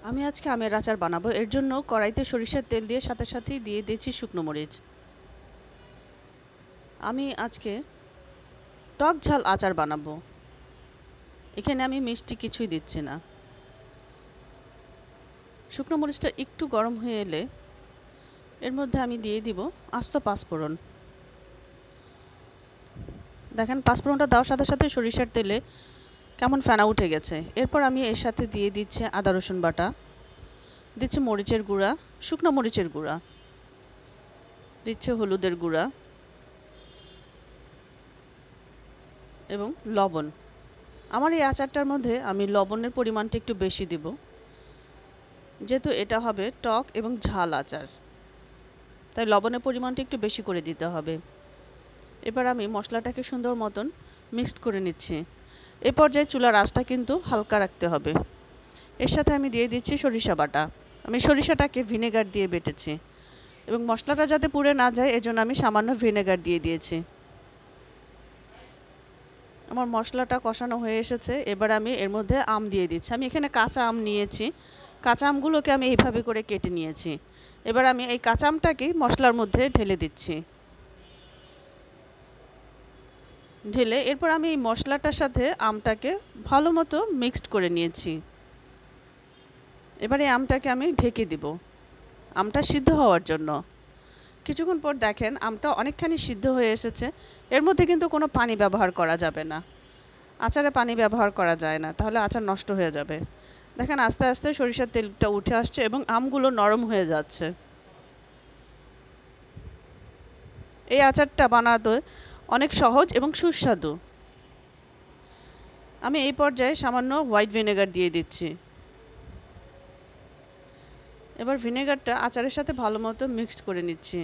আমি আজকে আমের আচার বানাবো। এর জন্য কড়াইতে সরিষার তেল দিয়ে সাথে সাথেই দিয়ে দিয়েছি শুকনো মরিচ। আমি আজকে টক ঝাল আচার বানাবো। এখানে আমি মিষ্টি কিছুই দিচ্ছি না। শুকনো মরিচটা একটু গরম হয়ে এলে এর মধ্যে আমি দিয়ে দিব আস্ত পাঁচফোড়ন। দেখেন পাঁচফোড়নটা দেওয়ার সাথে সাথে সরিষার তেলে কেমন ফেনা উঠে গেছে। এরপর আমি এর সাথে দিয়ে দিচ্ছি আদা রসুন বাটা, দিচ্ছি মরিচের গুঁড়া, শুকনো মরিচের গুঁড়া, দিচ্ছে হলুদের গুঁড়া এবং লবণ। আমার এই আচারটার মধ্যে আমি লবণের পরিমাণটা একটু বেশি দিব, যেহেতু এটা হবে টক এবং ঝাল আচার, তাই লবণের পরিমাণটা একটু বেশি করে দিতে হবে। এবার আমি মশলাটাকে সুন্দর মতন মিক্সড করে নিচ্ছি। এ পর্যায়ে চুলার আঁচটা কিন্তু হালকা রাখতে হবে। এর সাথে আমি দিয়ে দিচ্ছি সরিষা বাটা। আমি সরিষাটাকে ভিনেগার দিয়ে বেটেছি এবং মশলাটা যাতে পুড়ে না যায় এজন্য আমি সামান্য ভিনেগার দিয়ে দিয়েছি। আমার মশলাটা কষানো হয়ে এসেছে। এবার আমি এর মধ্যে আম দিয়ে দিচ্ছি। আমি এখানে কাঁচা আম নিয়েছি। কাঁচা আমগুলোকে আমি এইভাবে করে কেটে নিয়েছি। এবার আমি এই কাঁচা আমটাকেই মশলার মধ্যে ঢেলে দিচ্ছি। ঢেলে এরপর আমি এই মশলাটার সাথে আমটাকে ভালো মতো মিক্সড করে নিয়েছি। এবারে আমটাকে আমি ঢেকে দিব আমটা সিদ্ধ হওয়ার জন্য। কিছুক্ষণ পর দেখেন আমটা অনেকখানি সিদ্ধ হয়ে এসেছে। এর মধ্যে কিন্তু কোনো পানি ব্যবহার করা যাবে না। আচারে পানি ব্যবহার করা যায় না, তাহলে আচার নষ্ট হয়ে যাবে। দেখেন আস্তে আস্তে সরিষার তেলটা উঠে আসছে এবং আমগুলো নরম হয়ে যাচ্ছে। এই আচারটা বানাতে অনেক সহজ এবং সুস্বাদু। আমি এই পর্যায়ে সামান্য হোয়াইট ভিনেগার দিয়ে দিচ্ছি। এবার ভিনেগারটা আচারের সাথে ভালো মতো মিক্সড করে নিচ্ছি।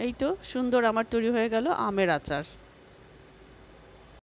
এই তো সুন্দর আমার তৈরি হয়ে গেল আমের আচার।